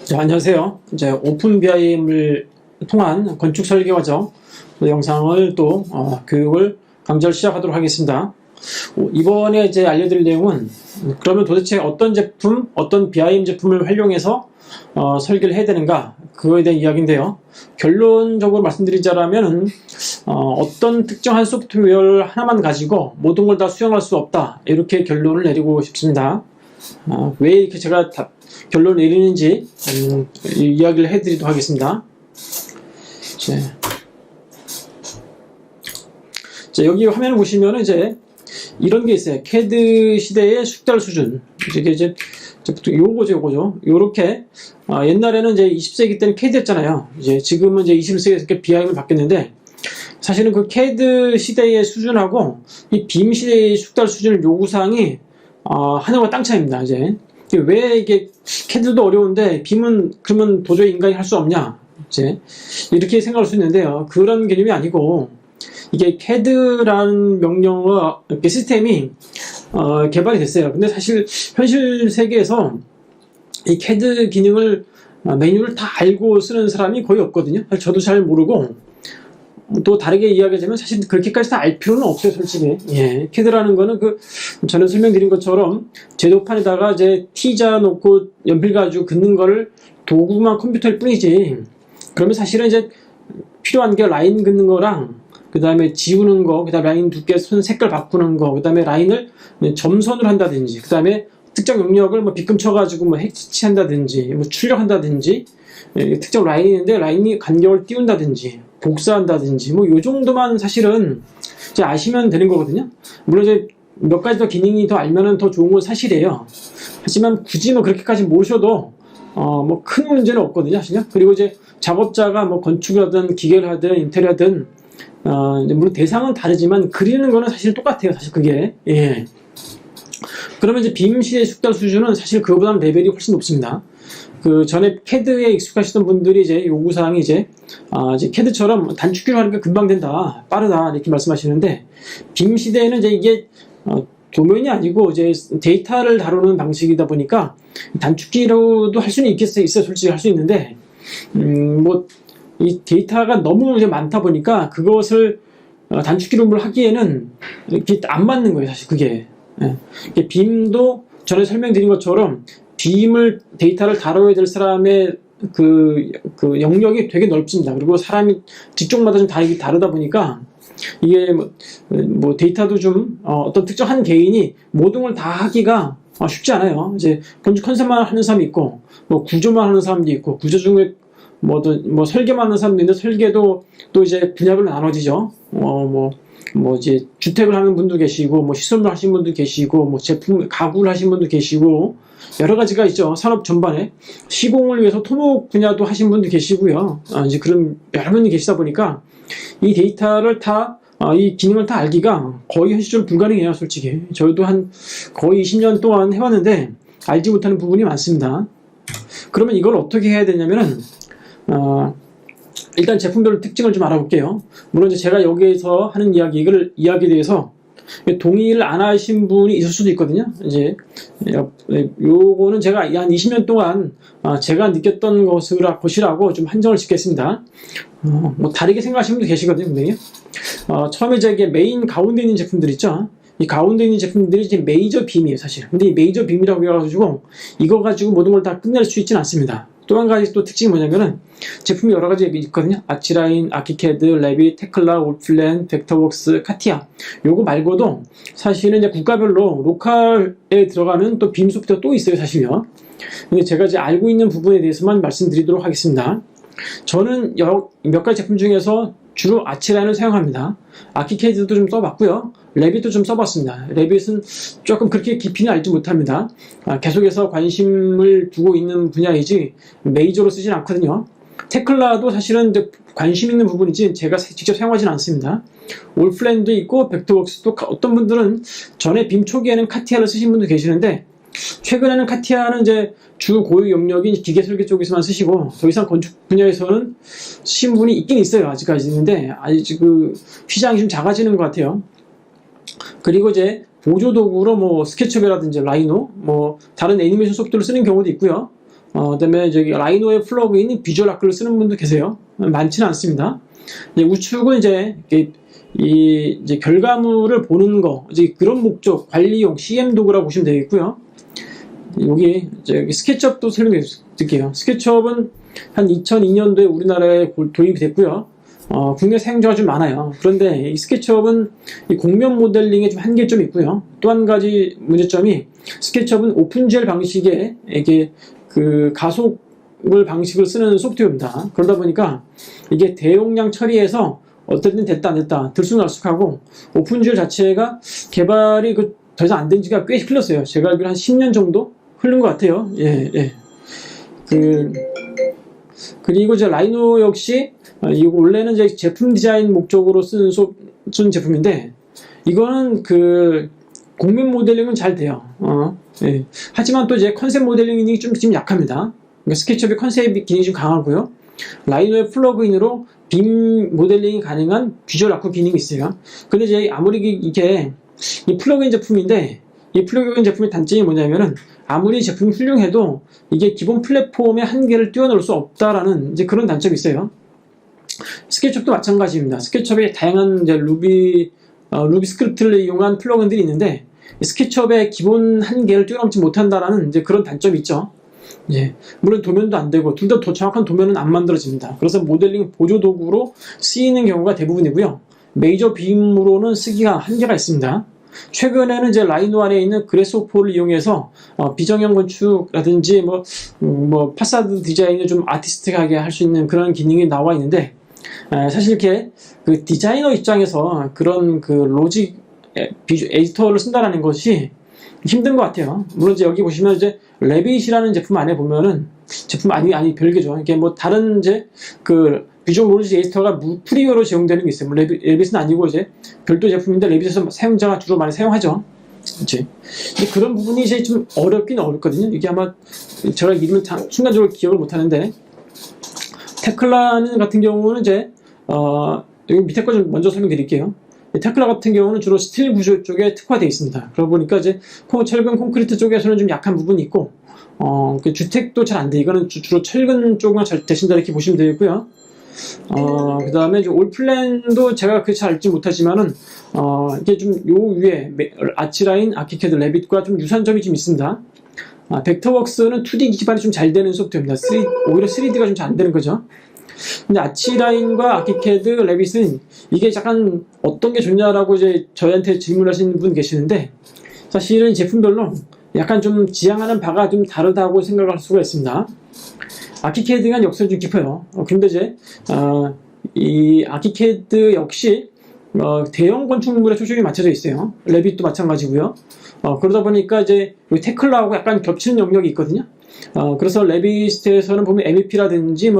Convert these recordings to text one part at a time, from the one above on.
자, 안녕하세요. 이제 오픈비아이엠을 통한 건축 설계 과정 영상을 또 교육을 강좌를 시작하도록 하겠습니다. 이번에 이제 알려드릴 내용은 그러면 도대체 어떤 제품, 어떤 BIM 제품을 활용해서 설계를 해야 되는가, 그거에 대한 이야기인데요. 결론적으로 말씀드리자면 어떤 특정한 소프트웨어를 하나만 가지고 모든 걸 다 수행할 수 없다, 이렇게 결론을 내리고 싶습니다. 왜 이렇게 제가 결론을 내리는지 이야기를 해드리도록 하겠습니다. 자, 여기 화면을 보시면 이제 이런 게 있어요. CAD 시대의 숙달 수준. 이게 요거죠. 요렇게 옛날에는 이제 20세기 때는 CAD였잖아요. 이제 지금은 이제 21세기에 BIM을 바뀌었는데, 사실은 그 CAD 시대의 수준하고 이 BIM 시대의 숙달 수준의 요구사항이 하늘과 땅 차이입니다. 이제 왜 이게 CAD도 어려운데 BIM은 그러면 도저히 인간이 할 수 없냐, 이제 이렇게 생각할 수 있는데요. 그런 개념이 아니고, 이게 CAD라는 명령어 시스템이 개발이 됐어요. 근데 사실 현실 세계에서 이 CAD 기능을 메뉴를 다 알고 쓰는 사람이 거의 없거든요. 저도 잘 모르고, 또 다르게 이야기하자면 사실 그렇게까지 다 알 필요는 없어요, 솔직히. 예, CAD라는 거는 전에 설명드린 것처럼 제도판에다가 이제 T자 놓고 연필 가지고 긋는 거를 도구만 컴퓨터일 뿐이지, 그러면 사실은 이제 필요한 게 라인 긋는 거랑, 그 다음에 지우는 거, 그 다음에 라인 두께 손 색깔 바꾸는 거, 그 다음에 라인을 점선으로 한다든지, 그 다음에 특정 영역을 빗금 쳐가지고 해치한다든지, 출력한다든지, 특정 라인이 있는데 라인이 간격을 띄운다든지, 복사한다든지, 요 정도만 사실은 이제 아시면 되는 거거든요. 물론 이제 몇 가지 더 기능이 더 알면은 더 좋은 건 사실이에요. 하지만 굳이 그렇게까지 모르셔도 큰 문제는 없거든요, 사실은. 그리고 이제 작업자가 건축을 하든 기계를 하든 인테리어 하든 물론 대상은 다르지만 그리는 거는 사실 똑같아요, 사실 그게. 예. 그러면 이제 BIM 시대의 숙달 수준은 사실 그거보다는 레벨이 훨씬 높습니다. 전에 CAD에 익숙하시던 분들이 이제 요구사항이 이제 CAD처럼 단축키로 하니까 금방 된다, 빠르다, 이렇게 말씀하시는데, BIM 시대에는 이제 이게 도면이 아니고 이제 데이터를 다루는 방식이다 보니까 단축키로도 할 수는 있어요, 솔직히 할 수 있는데, 이 데이터가 너무 이제 많다 보니까 그것을 단축키로 하기에는 이렇게 안 맞는 거예요, 사실 그게. 예. BIM도 전에 설명드린 것처럼 BIM을 데이터를 다뤄야 될 사람의 그 영역이 되게 넓습니다. 그리고 사람이 직종마다 좀 다르다 보니까 이게 데이터도 좀 어떤 특정한 개인이 모든 걸 다 하기가 쉽지 않아요. 이제 건축 컨셉만 하는 사람이 있고, 구조만 하는 사람도 있고, 구조 중에 설계만 하는 사람도 있는데, 설계도 또 이제 분야별로 나눠지죠. 이제 주택을 하는 분도 계시고, 시설물 하시는 분도 계시고, 제품, 가구를 하시는 분도 계시고, 여러 가지가 있죠. 산업 전반에. 시공을 위해서 토목 분야도 하신 분도 계시고요. 이제 그런 여러 분이 계시다 보니까 이 데이터를 이 기능을 다 알기가 거의 현실적으로 불가능해요, 솔직히. 저희도 거의 20년 동안 해왔는데 알지 못하는 부분이 많습니다. 그러면 이걸 어떻게 해야 되냐면은, 일단 제품별 특징을 좀 알아볼게요. 물론 이제 제가 여기에서 하는 이야기에 대해서 동의를 안 하신 분이 있을 수도 있거든요. 이제 요거는 제가 한 20년 동안 제가 느꼈던 것이라고 좀 한정을 짓겠습니다. 다르게 생각하시는 분도 계시거든요, 분명히. 처음에 이게 메인 가운데 있는 제품들 있죠. 이 가운데 있는 제품들이 이제 메이저 빔이에요, 사실. 근데 이 메이저 빔이라고 해가지고 이거 가지고 모든 걸 다 끝낼 수 있지는 않습니다. 또 한 가지 또 특징이 뭐냐면은, 제품이 여러 가지 있거든요. 아치라인, 아키캐드, 레빗, 테클라, 올플랜, 벡터웍스, 카티아. 요거 말고도 사실은 이제 국가별로 로컬에 들어가는 또 빔 소프트가 또 있어요, 사실요. 근데 제가 이제 알고 있는 부분에 대해서만 말씀드리도록 하겠습니다. 저는 몇 가지 제품 중에서 주로 아치라인을 사용합니다. 아키캐드도 좀 써봤고요. 레빗도 좀 써봤습니다. 레빗은 조금 그렇게 깊이는 알지 못합니다. 계속해서 관심을 두고 있는 분야이지 메이저로 쓰진 않거든요. 테클라도 사실은 관심 있는 부분이지 제가 직접 사용하지는 않습니다. 올플랜도 있고 벡터웍스도, 어떤 분들은 전에 빔 초기에는 카티아를 쓰신 분도 계시는데, 최근에는 카티아는 이제 주 고유 영역인 기계 설계 쪽에서만 쓰시고, 더 이상 건축 분야에서는 쓰신 분이 있긴 있어요, 아직까지. 있는데 아직 시장이 좀 작아지는 것 같아요. 그리고 이제 보조 도구로 스케치업이라든지 라이노, 다른 애니메이션 소프트를 쓰는 경우도 있고요. 그다음에 저기 라이노의 플러그인 비주얼 아크를 쓰는 분도 계세요. 많지는 않습니다. 이제 우측은 이제 결과물을 보는 거, 이제 그런 목적, 관리용 CM 도구라고 보시면 되겠고요. 여기 스케치업도 설명해 드릴게요. 스케치업은 한 2002년도에 우리나라에 도입이 됐고요. 국내 사용자가 좀 많아요. 그런데 이 스케치업은 이 공면 모델링에 좀 한계점이 있고요. 또 한 가지 문제점이 스케치업은 오픈GL 방식의 이게 그 가속을 방식을 쓰는 소프트웨어입니다. 그러다 보니까 이게 대용량 처리해서 어떨 땐 됐다 들쑥날쑥하고, 오픈GL 자체가 개발이 더 이상 안 된 지가 꽤 흘렀어요. 제가 알기로 한 10년 정도 흐른 것 같아요. 예. 그리고 이제 라이노 역시 이거 원래는 이제 제품 디자인 목적으로 쓴 제품인데, 이거는 그 공면 모델링은 잘 돼요. 예. 하지만 또 이제 컨셉 모델링이 지금 약합니다. 그러니까 스케치업의 컨셉 기능이 좀 강하고요. 라이노의 플러그인으로 빔 모델링이 가능한 비주얼 아크 기능이 있어요. 근데 이제 아무리 이게 이 플러그인 제품인데, 이 플러그인 제품의 단점이 뭐냐면은, 아무리 제품이 훌륭해도 이게 기본 플랫폼의 한계를 뛰어넘을 수 없다라는 이제 그런 단점이 있어요. 스케치업도 마찬가지입니다. 스케치업에 다양한 이제 루비 스크립트를 이용한 플러그인들이 있는데, 스케치업의 기본 한계를 뛰어넘지 못한다라는 이제 그런 단점이 있죠. 예. 물론 도면도 안 되고, 둘 다 더 정확한 도면은 안 만들어집니다. 그래서 모델링 보조 도구로 쓰이는 경우가 대부분이고요. 메이저 빔으로는 쓰기가 한계가 있습니다. 최근에는 이제 라이노 안에 있는 그래스호퍼를 이용해서 비정형 건축이라든지 파사드 디자인을 좀 아티스틱하게 할 수 있는 그런 기능이 나와 있는데, 사실 이렇게 그 디자이너 입장에서 그런 그 로직 에디터를 쓴다라는 것이 힘든 것 같아요. 물론 이제 여기 보시면 이제 레빗이라는 제품 안에 보면은, 제품 아니 별개죠. 이게 다른 이제 그 비주얼 로직 에디터가 프리미어로 제공되는 게 있어요. 레빗은 아니고 이제 별도 제품인데, 레빗에서 사용자가 주로 많이 사용하죠. 그렇지. 근데 그런 부분이 이제 좀 어렵긴 어렵거든요. 이게 아마 제가 이름을 순간적으로 기억을 못 하는데, 테클라는 같은 경우는 이제 여기 밑에 거 좀 먼저 설명드릴게요. 테클라 같은 경우는 주로 스틸 구조 쪽에 특화되어 있습니다. 그러다 보니까 이제 철근 콘크리트 쪽에서는 좀 약한 부분이 있고, 주택도 잘 안 돼. 이거는 주로 철근 쪽만 잘 되신다 이렇게 보시면 되겠고요. 그 다음에 올플랜도 제가 그렇게 잘 알지 못하지만은, 이게 좀 요 위에 아치라인, 아키캐드, 레빗과 좀 유사한 점이 좀 있습니다. 벡터웍스는 2D 기반이 좀 잘 되는 소프트웨어입니다. 오히려 3D가 좀 잘 안 되는 거죠. 근데 아치라인과 아키캐드, 레빗은 이게 약간 어떤 게 좋냐라고 이제 저희한테 질문하시는 분 계시는데, 사실은 제품별로 약간 좀 지향하는 바가 좀 다르다고 생각할 수가 있습니다. 아키캐드가 역사가 좀 깊어요. 근데 이제 이 아키캐드 역시 대형 건축물에 초점이 맞춰져 있어요. 레빗도 마찬가지고요. 그러다 보니까 이제 테클라하고 약간 겹치는 영역이 있거든요. 그래서 레빗에서는 보면 MEP라든지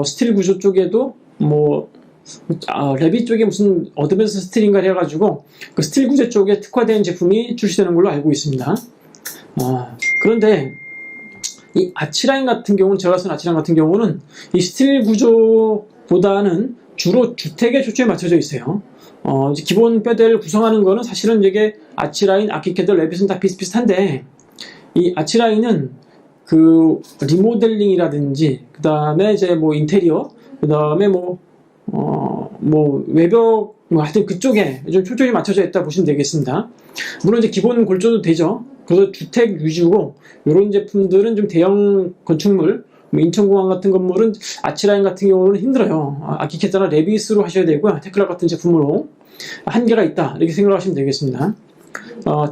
스틸 구조 쪽에도 레빗 쪽에 무슨 어드밴스 스틸인가 해가지고 그 스틸 구조 쪽에 특화된 제품이 출시되는 걸로 알고 있습니다. 그런데 이 아치라인 같은 경우는, 제가 쓴 아치라인 같은 경우는 이 스틸 구조보다는 주로 주택에 초점이 맞춰져 있어요. 이제 기본 뼈대를 구성하는 거는 사실은 이게 아치라인, 아키캐드, 레빗은 다 비슷비슷한데, 이 아치라인은 그 리모델링이라든지, 그 다음에 이제 인테리어, 그 다음에 외벽, 하여튼 그쪽에 좀 초점이 맞춰져 있다 보시면 되겠습니다. 물론 이제 기본 골조도 되죠. 그래서 주택 위주고, 이런 제품들은 좀 대형 건축물, 인천공항 같은 건물은 아치라인 같은 경우는 힘들어요. 아키캐드나 레빗으로 하셔야 되고요. 테클라 같은 제품으로 한계가 있다 이렇게 생각하시면 되겠습니다.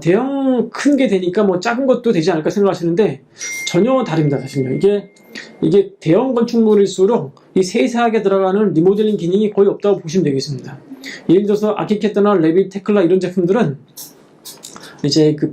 대형 큰 게 되니까 작은 것도 되지 않을까 생각하시는데, 전혀 다릅니다. 사실요. 이게 대형 건축물일수록 이 세세하게 들어가는 리모델링 기능이 거의 없다고 보시면 되겠습니다. 예를 들어서 아키캐드나 레빗, 테클라 이런 제품들은 이제 그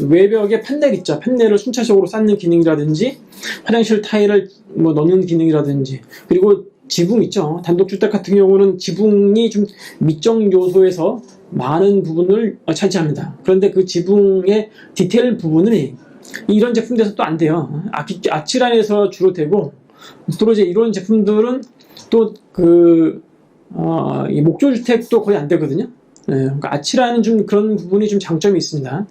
외벽에 판넬 있죠. 판넬을 순차적으로 쌓는 기능이라든지, 화장실 타일을 넣는 기능이라든지, 그리고 지붕 있죠. 단독주택 같은 경우는 지붕이 좀 미적 요소에서 많은 부분을 차지합니다. 그런데 그 지붕의 디테일 부분은 이런 제품들에서 또 안 돼요. 아치라인에서 주로 되고, 또 이제 이런 제품들은 또 이 목조주택도 거의 안 되거든요. 그러니까 아치라인은 좀 그런 부분이 좀 장점이 있습니다.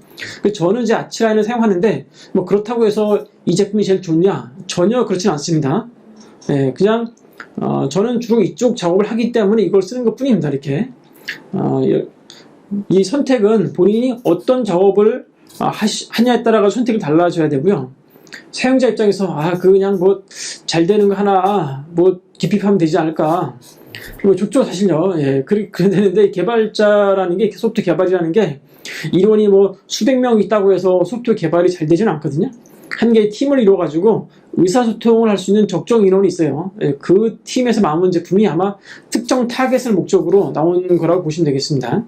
저는 이제 아치라인을 사용하는데, 그렇다고 해서 이 제품이 제일 좋냐? 전혀 그렇진 않습니다. 예, 그냥 저는 주로 이쪽 작업을 하기 때문에 이걸 쓰는 것 뿐입니다. 이렇게 이 선택은 본인이 어떤 작업을 하냐에 따라서 선택이 달라져야 되고요. 사용자 입장에서 그냥 뭐 잘 되는 거 하나 뭐 기픽하면 되지 않을까? 뭐 좋죠 사실요. 예, 그래 되는데 개발자라는 게 소프트 개발이라는 게 인원이 뭐 수백 명 있다고 해서 소프트 개발이 잘 되지는 않거든요. 한 개의 팀을 이루어가지고 의사소통을 할 수 있는 적정 인원이 있어요. 예, 그 팀에서 나온 제품이 아마 특정 타겟을 목적으로 나온 거라고 보시면 되겠습니다.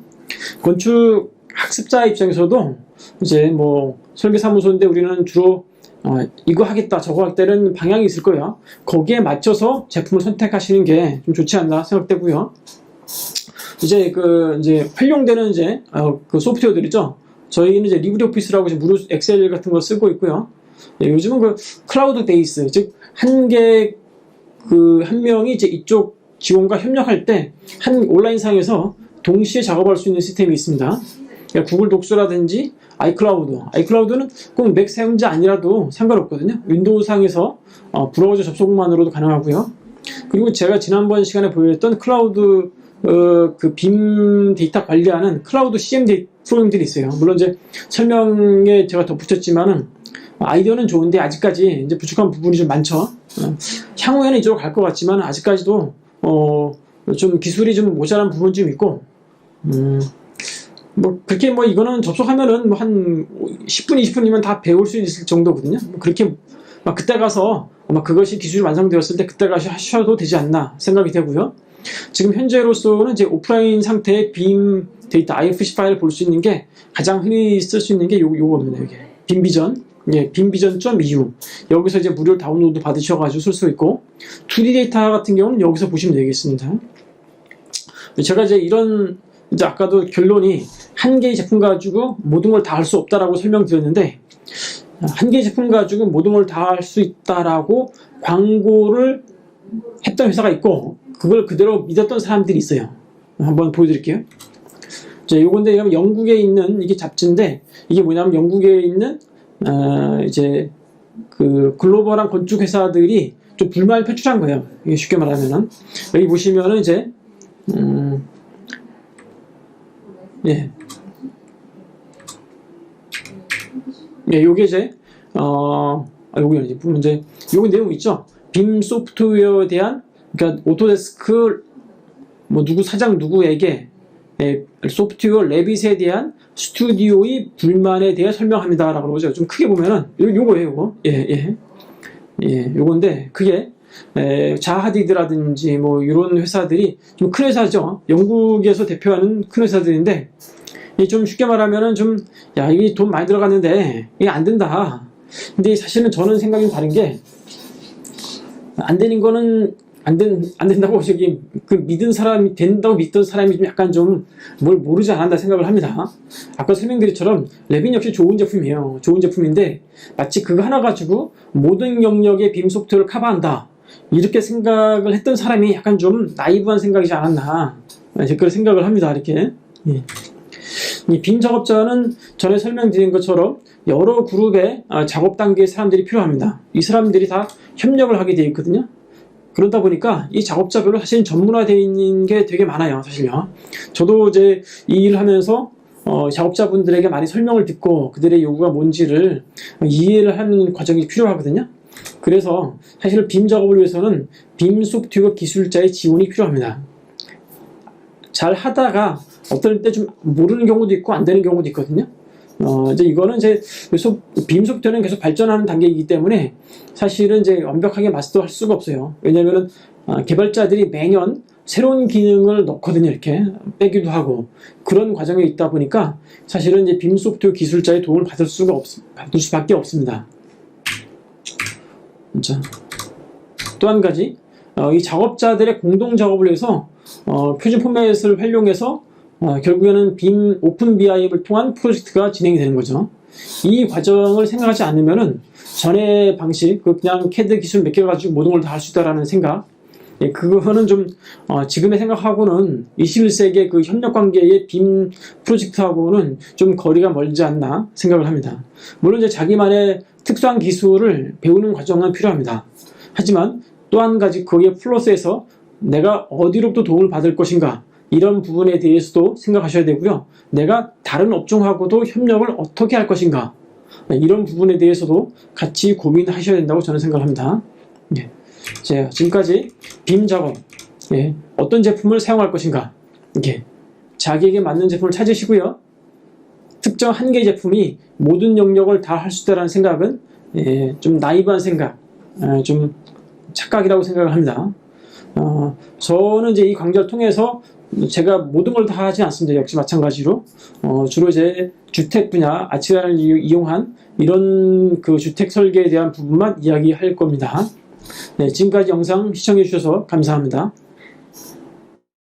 건축 학습자 입장에서도 이제 뭐 설계사무소인데 우리는 주로 이거 하겠다 저거 하겠다는 방향이 있을 거예요. 거기에 맞춰서 제품을 선택하시는 게 좀 좋지 않나 생각되고요. 이제 활용되는 그 소프트웨어들이죠. 저희는 이제 리브레오피스라고 무료 엑셀 같은 거 쓰고 있고요. 예, 요즘은 그 클라우드 베이스, 즉 한 명이 이제 이쪽 직원과 협력할 때 한 온라인상에서 동시에 작업할 수 있는 시스템이 있습니다. 그러니까 구글 독서라든지 아이클라우드는 꼭 맥 사용자 아니라도 상관없거든요. 윈도우상에서 브라우저 접속만으로도 가능하고요. 그리고 제가 지난번 시간에 보여줬던 클라우드 빔 데이터 관리하는 클라우드 CM 프로그램들이 있어요. 물론 이제 설명에 제가 덧붙였지만은 아이디어는 좋은데 아직까지 이제 부족한 부분이 좀 많죠. 향후에는 이쪽으로 갈 것 같지만 아직까지도 좀 기술이 좀 모자란 부분이 좀 있고 뭐 그렇게 뭐 이거는 접속하면은 뭐 한 10분 20분이면 다 배울 수 있을 정도거든요. 그렇게 막 그때 가서 그것이 기술이 완성되었을 때 그때 가서 하셔도 되지 않나 생각이 되고요. 지금 현재로서는 이제 오프라인 상태의 빔 데이터 IFC 파일을 볼 수 있는 게 가장 흔히 쓸 수 있는 게 요겁니다. 이게 빔비전, 빔비전.eu 여기서 이제 무료 다운로드 받으셔가지고 쓸 수 있고 2D 데이터 같은 경우는 여기서 보시면 되겠습니다. 제가 이제 아까도 결론이 한 개의 제품 가지고 모든 걸 다 할 수 없다라고 설명드렸는데 한 개의 제품 가지고 모든 걸 다 할 수 있다라고 광고를 했던 회사가 있고 그걸 그대로 믿었던 사람들이 있어요. 한번 보여드릴게요. 자, 요건데 영국에 있는 이게 잡지인데 이게 뭐냐면 영국에 있는 이제 그 글로벌한 건축 회사들이 좀 불만을 표출한 거예요. 이게 쉽게 말하면은 여기 보시면은 이제 요게 이제 요거 내용 있죠. 빔 소프트웨어에 대한 그러니까 오토데스크 누구 사장 누구에게 소프트웨어 레빗에 대한 스튜디오의 불만에 대해 설명합니다라고 그러죠. 좀 크게 보면은 요거예요, 요거. 요건데 그게 자하디드라든지 뭐 이런 회사들이 좀 큰 회사죠. 영국에서 대표하는 큰 회사들인데 좀 쉽게 말하면은 이게 돈 많이 들어갔는데 이게 안 된다. 근데 사실은 저는 생각이 다른 게 안 되는 거는 안 된다고 믿은 사람이 된다고 믿던 사람이 좀 약간 좀 뭘 모르지 않았나 생각을 합니다. 아까 설명드린 레빈 역시 좋은 제품이에요. 좋은 제품인데 마치 그거 하나 가지고 모든 영역의 빔 소프트웨어를 커버한다. 이렇게 생각을 했던 사람이 약간 좀 나이브한 생각이지 않았나. 그런 생각을 합니다. 이렇게. 이 빔 작업자는 전에 설명드린 것처럼 여러 그룹의 작업 단계의 사람들이 필요합니다. 이 사람들이 다 협력을 하게 되어 있거든요. 그러다 보니까 이 작업자별로 사실 전문화되어 있는 게 되게 많아요. 사실요. 저도 이제 이 일을 하면서 작업자분들에게 많이 설명을 듣고 그들의 요구가 뭔지를 이해를 하는 과정이 필요하거든요. 그래서 사실 빔 작업을 위해서는 빔 소프트웨어 기술자의 지원이 필요합니다. 잘 하다가 어떨 때 좀 모르는 경우도 있고 안 되는 경우도 있거든요. 이거는 빔 소프트웨어는 계속 발전하는 단계이기 때문에 사실은 완벽하게 마스터할 수가 없어요. 왜냐면은 개발자들이 매년 새로운 기능을 넣거든요. 이렇게 빼기도 하고 그런 과정에 있다 보니까 사실은 빔 소프트웨어 기술자의 도움을 받을 수밖에 없습니다. 또 한 가지 이 작업자들의 공동 작업을 위해서 표준 포맷을 활용해서 결국에는 빔 오픈 BIM을 통한 프로젝트가 진행이 되는 거죠. 이 과정을 생각하지 않으면은 전의 방식, 그냥 CAD 기술 몇 개 가지고 모든 걸 다 할 수 있다라는 생각, 예, 그거는 좀 지금의 생각하고는 21세기의 그 협력관계의 빔 프로젝트하고는 좀 거리가 멀지 않나 생각을 합니다. 물론 이제 자기만의 특수한 기술을 배우는 과정은 필요합니다. 하지만 또 한 가지 거기에 플러스해서 내가 어디로부터 도움을 받을 것인가, 이런 부분에 대해서도 생각하셔야 되고요. 내가 다른 업종하고도 협력을 어떻게 할 것인가, 이런 부분에 대해서도 같이 고민하셔야 된다고 저는 생각합니다. 예. 자, 지금까지 빔 작업, 예, 어떤 제품을 사용할 것인가, 이렇게 자기에게 맞는 제품을 찾으시고요. 특정 한 개의 제품이 모든 영역을 다 할 수 있다는 생각은 좀 나이브한 생각, 좀 착각이라고 생각을 합니다. 저는 이제 이 강좌를 통해서 제가 모든 걸 다 하지 않습니다. 역시 마찬가지로 주로 이제 주택 분야, 아치란을 이용한 이런 그 주택 설계에 대한 부분만 이야기할 겁니다. 네, 지금까지 영상 시청해 주셔서 감사합니다.